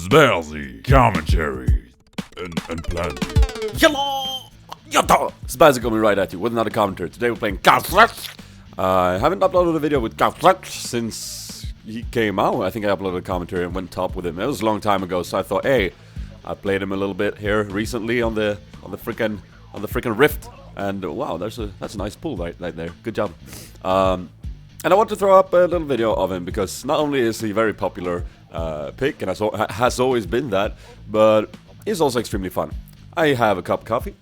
Spazzy commentary and plan. Hello! Yatta! Spazzy coming right at you with another commentary. Today we're playing Kha'Zix. I haven't uploaded a video with Kha'Zix since he came out. I think I uploaded a commentary and went top with him. It was a long time ago, so I thought, hey, I played him a little bit here recently on the freaking Rift, and wow, that's a nice pull right there. Good job. And I want to throw up a little video of him because not only is he a very popular pick and has always been that, but he's also extremely fun. I have a cup of coffee.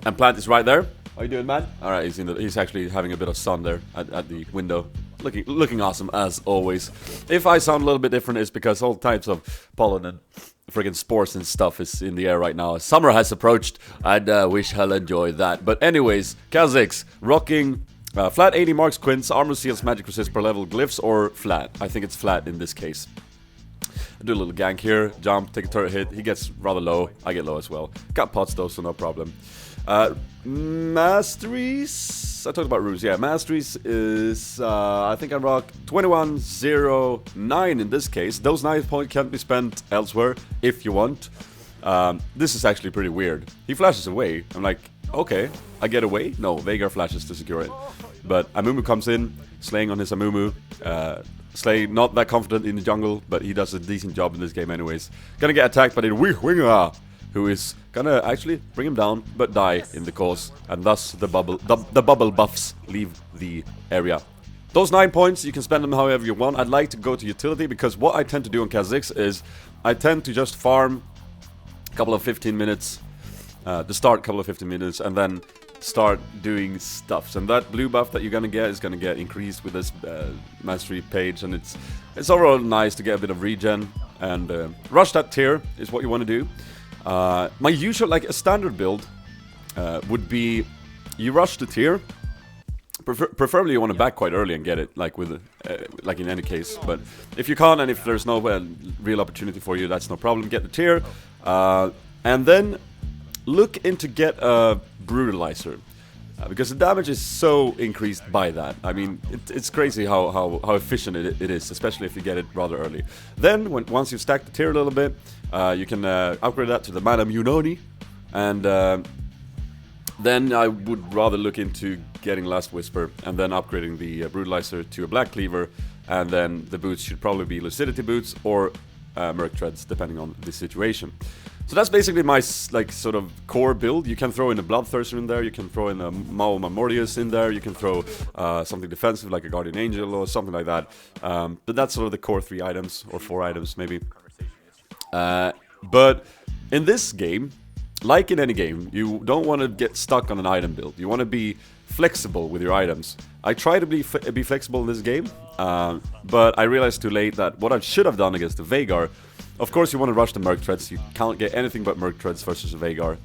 And Plant is right there. How you doing, man? All right, he's actually having a bit of sun there at the window, looking awesome as always. If I sound a little bit different, it's because all types of pollen and friggin' spores and stuff is in the air right now. Summer has approached, and we shall enjoy that. But anyways, Kha'Zix rocking flat 80 marks, quints, armor seals, magic resist per level, glyphs, or flat. I think it's flat in this case. I do a little gank here, jump, take a turret hit. He gets rather low. I get low as well. Got pots though, so no problem. Masteries. I talked about rules. Yeah, Masteries is I think I rock 2109 in this case. Those 9 points can be spent elsewhere if you want. This is actually pretty weird. He flashes away. I'm like, okay, I get away. No, Veigar flashes to secure it. But Amumu comes in, slaying on his Amumu. Slay not that confident in the jungle, but he does a decent job in this game anyways. Gonna get attacked by the Winger, who is gonna actually bring him down, but die in the course, and thus the bubble buffs leave the area. Those 9 points, you can spend them however you want. I'd like to go to utility, because what I tend to do on Kha'Zix is I tend to just farm a couple of 15 minutes, and then start doing stuffs. And that blue buff that you're gonna get is gonna get increased with this mastery page, and it's overall nice to get a bit of regen and rush that tier is what you want to do. My usual, like a standard build, would be you rush the tier. Preferably you want to back quite early and get it, like with like in any case. But if you can't, and if there's no real opportunity for you, that's no problem. Get the tier, and then look into get a brutalizer, because the damage is so increased by that. I mean, it's crazy how efficient it is, especially if you get it rather early. Then once you stack the tier a little bit, you can upgrade that to the Madam Unoni, and then I would rather look into getting Last Whisper and then upgrading the brutalizer to a Black Cleaver, and then the boots should probably be Lucidity boots or Merc Treads, depending on the situation. So that's basically my like sort of core build. You can throw in a Bloodthirster in there, you can throw in a Mao Mortius in there, you can throw something defensive like a Guardian Angel or something like that. But that's sort of the core 3 items, or 4 items maybe. But in this game, like in any game, you don't want to get stuck on an item build. You want to be flexible with your items. I try to be flexible in this game, but I realized too late that what I should have done against the Veigar, of course you want to rush the Merc Treads. You can't get anything but Merc Treads versus a Veigar.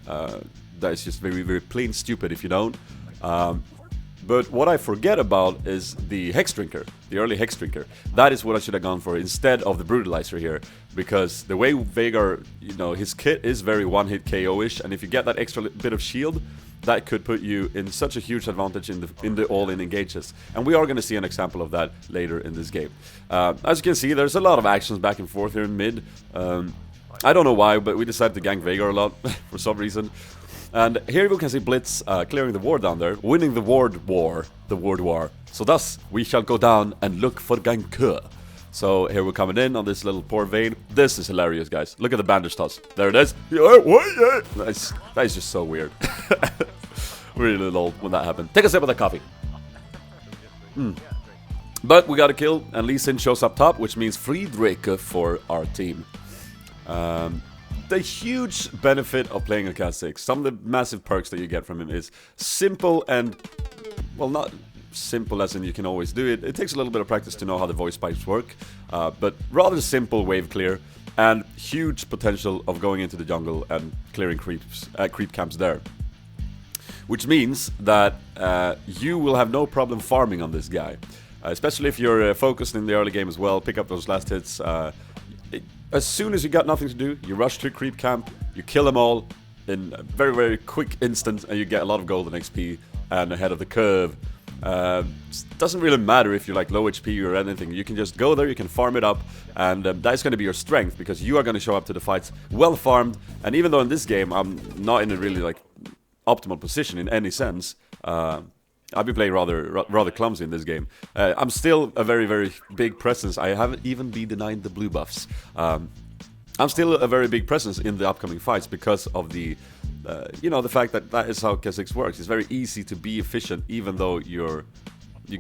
That is just very, very plain stupid if you don't. But what I forget about is the Hex Drinker, the early Hex Drinker. That is what I should have gone for instead of the Brutalizer here. Because the way Veigar, you know, his kit is very one-hit KO-ish, and if you get that extra bit of shield, that could put you in such a huge advantage in the all-in engages. And we are going to see an example of that later in this game. As you can see, there's a lot of actions back and forth here in mid. I don't know why, but we decided to gank Veigar a lot for some reason. And here we can see Blitz clearing the ward down there, winning the ward war. So thus, we shall go down and look for ganker. So here we're coming in on this little poor vein. This is hilarious, guys. Look at the bandage toss. There it is. That is just so weird. Really old when that happened. Take a sip of that coffee. But we got a kill, and Lee Sin shows up top, which means Friedrich for our team. The huge benefit of playing a Kha'Zix, some of the massive perks that you get from him is simple and, well, not simple as in you can always do it. It takes a little bit of practice to know how the voice pipes work, but rather simple wave clear and huge potential of going into the jungle and clearing creep camps there. Which means that you will have no problem farming on this guy, especially if you're focused in the early game as well. Pick up those last hits. As soon as you got nothing to do, you rush to a creep camp, you kill them all in a very, very quick instant, and you get a lot of golden XP and ahead of the curve. Doesn't really matter if you're like low HP or anything. You can just go there, you can farm it up, and that's going to be your strength, because you are going to show up to the fights well farmed. And even though in this game I'm not in a really like optimal position in any sense, I've been playing rather clumsy in this game. I'm still a very, very big presence. I haven't even been denied the blue buffs. I'm still a very big presence in the upcoming fights because of the, the fact that that is how Kha'Zix works. It's very easy to be efficient, even though you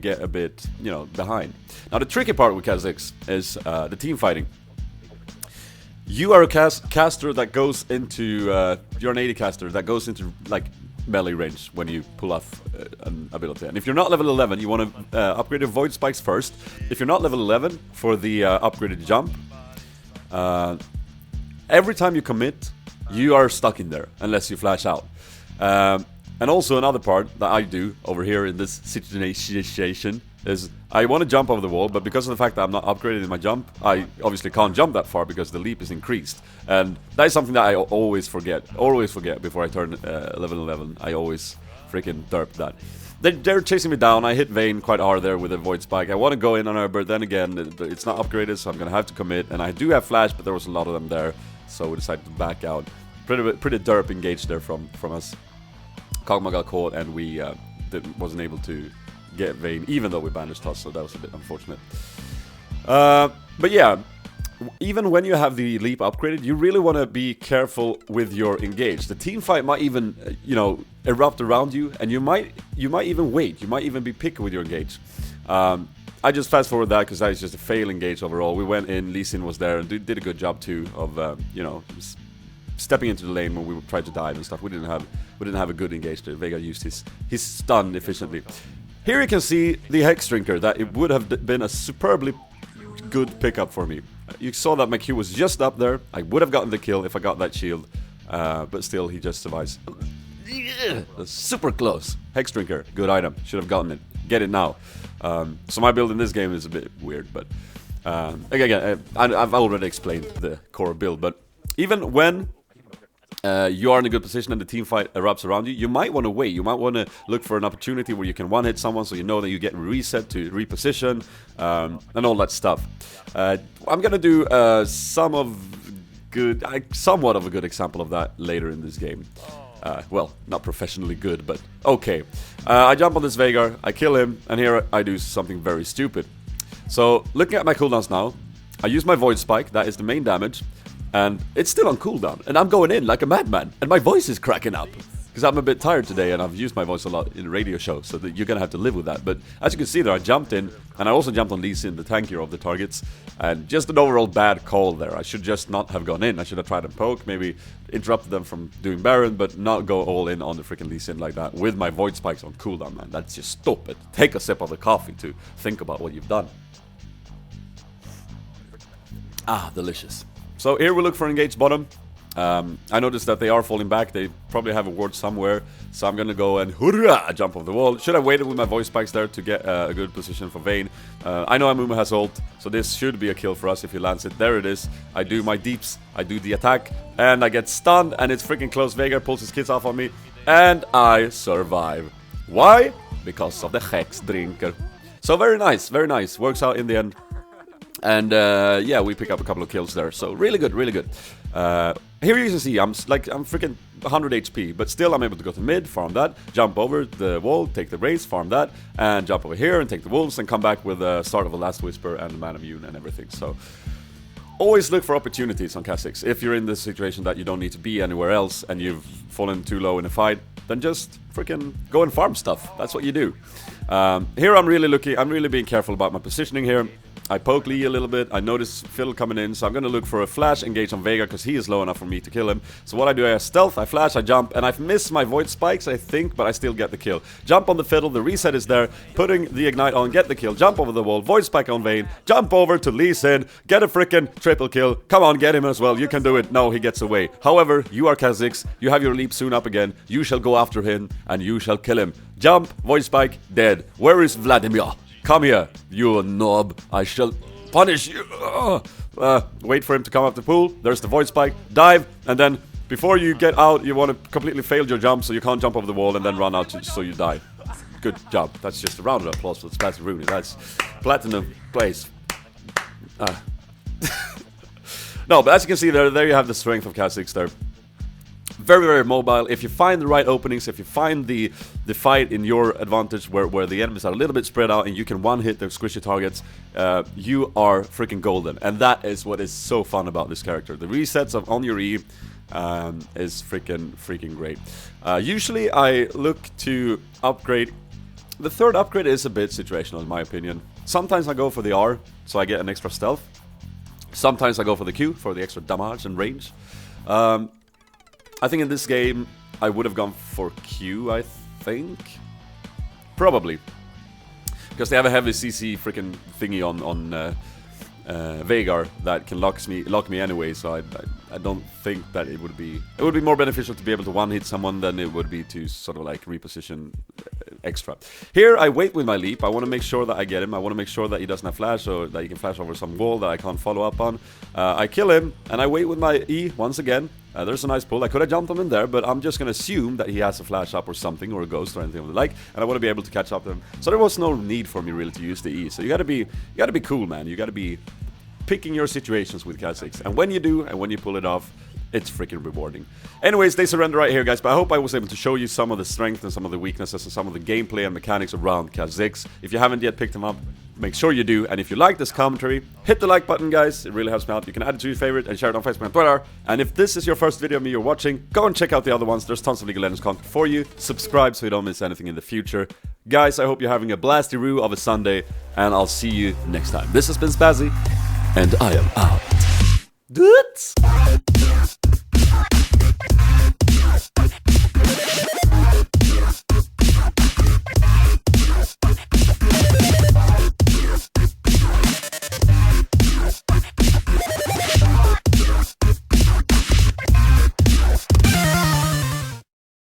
get a bit, behind. Now the tricky part with Kha'Zix is the team fighting. You are a caster that goes into, you're an AD caster that goes into like melee range when you pull off an ability. And if you're not level 11, you want to upgrade your void spikes first. If you're not level 11 for the upgraded jump, every time you commit, you are stuck in there unless you flash out. And also another part that I do over here in this situation is I want to jump over the wall, but because of the fact that I'm not upgraded in my jump, I obviously can't jump that far because the leap is increased. And that is something that I always forget before I turn level 11. I always freaking derp that. They're chasing me down. I hit Vayne quite hard there with a Void Spike. I want to go in on her, but then again, it's not upgraded, so I'm going to have to commit. And I do have Flash, but there was a lot of them there, so we decided to back out. Pretty derp engaged there from us. Kog'Maw got caught, and we wasn't able to get Vayne, even though we banished toss, so that was a bit unfortunate. But yeah, even when you have the leap upgraded, you really want to be careful with your engage. The team fight might even, erupt around you, and you might even wait. You might even be picky with your engage. I just fast forward that because that is just a fail engage overall. We went in, Lee Sin was there, and did a good job too of, stepping into the lane when we tried to dive and stuff. We didn't have a good engage there. Veigar used his stun efficiently. Here you can see the Hex Drinker, that it would have been a superbly good pickup for me. You saw that my Q was just up there. I would have gotten the kill if I got that shield, but still he just survives. That's super close. Hex Drinker, good item. Should have gotten it. Get it now. So my build in this game is a bit weird, but again, I've already explained the core build. But even when you are in a good position and the team fight erupts around you, you might want to wait. You might want to look for an opportunity where you can one-hit someone, so you know that you get reset to reposition, and all that stuff. I'm gonna do somewhat of a good example of that later in this game. Well, not professionally good, but okay. I jump on this Veigar, I kill him, and here I do something very stupid. So, looking at my cooldowns now, I use my Void Spike, that is the main damage, and it's still on cooldown, and I'm going in like a madman, and my voice is cracking up. Because I'm a bit tired today, and I've used my voice a lot in radio shows, so that you're gonna have to live with that. But as you can see there, I jumped in, and I also jumped on Lee Sin, the tankier of the targets, and just an overall bad call there. I should just not have gone in. I should have tried to poke, maybe interrupted them from doing Baron, but not go all in on the freaking Lee Sin like that with my Void Spikes on cooldown, man. That's just stupid. Take a sip of the coffee to think about what you've done. Ah, delicious. So here we look for engaged bottom. I noticed that they are falling back. They probably have a ward somewhere, so I'm gonna go and hurrah, jump off the wall. Should have waited with my voice spikes there to get a good position for Vayne. I know Amumu has ult, so this should be a kill for us if he lands it. There it is. I do my deeps, I do the attack, and I get stunned, and it's freaking close. Veigar pulls his kids off on me, and I survive. Why? Because of the Hex Drinker. So very nice, very nice. Works out in the end. And yeah, we pick up a couple of kills there. So really good, really good. Here you can see I'm freaking 100 HP, but still I'm able to go to mid, farm that, jump over the wall, take the race, farm that, and jump over here and take the wolves and come back with the start of a Last Whisper and the Man of Immune and everything. So always look for opportunities on Kha'Zix. If you're in this situation that you don't need to be anywhere else and you've fallen too low in a fight, then just freaking go and farm stuff. That's what you do. Here I'm really being careful about my positioning here. I poke Lee a little bit, I notice Fiddle coming in, so I'm gonna look for a flash engage on Veigar because he is low enough for me to kill him. So what I do, I stealth, I flash, I jump, and I've missed my Void Spikes, I think, but I still get the kill. Jump on the Fiddle, the reset is there, putting the Ignite on, get the kill, jump over the wall, Void Spike on Vayne, jump over to Lee Sin, get a freaking triple kill. Come on, get him as well, you can do it. No, he gets away. However, you are Kha'Zix, you have your leap soon up again, you shall go after him, and you shall kill him. Jump, Void Spike, dead. Where is Vladimir? Come here, you knob, I shall punish you. Wait for him to come up the pool. There's the Void Spike. Dive, and then before you get out, you want to completely fail your jump, so you can't jump over the wall and then run out so you die. Good job. That's just a round of applause for Spazzy Rooney. That's platinum place. No, but as you can see there you have the strength of Kha'Zix there. Very, very mobile. If you find the right openings, if you find the fight in your advantage where the enemies are a little bit spread out and you can one-hit their squishy targets, you are freaking golden. And that is what is so fun about this character. The resets on your E is freaking great. Usually I look to upgrade. The third upgrade is a bit situational in my opinion. Sometimes I go for the R, so I get an extra stealth. Sometimes I go for the Q, for the extra damage and range. I think in this game, I would have gone for Q, I think. Probably. Because they have a heavy CC freaking thingy on Veigar that can lock me anyway, so I don't think that it would be more beneficial to be able to one-hit someone than it would be to sort of like reposition extra. Here I wait with my leap. I want to make sure that I get him. I want to make sure that he doesn't have flash, or that he can flash over some wall that I can't follow up on. I kill him and I wait with my E once again. There's a nice pull. I could have jumped him in there, but I'm just gonna assume that he has a flash up or something, or a ghost or anything of the like, and I want to be able to catch up to him. So there was no need for me really to use the E. So you gotta be cool, man. You gotta be picking your situations with Kha'Zix, and when you do, and when you pull it off, it's freaking rewarding. Anyways, they surrender right here, guys, but I hope I was able to show you some of the strength and some of the weaknesses and some of the gameplay and mechanics around Kha'Zix. If you haven't yet picked him up, make sure you do, and if you like this commentary, hit the like button, guys. It really helps me out. You can add it to your favorite and share it on Facebook and Twitter. And if this is your first video of me you're watching, go and check out the other ones. There's tons of League of Legends content for you. Subscribe so you don't miss anything in the future. Guys, I hope you're having a blasty-roo of a Sunday, and I'll see you next time. This has been Spazzy, and I am out. Dudes!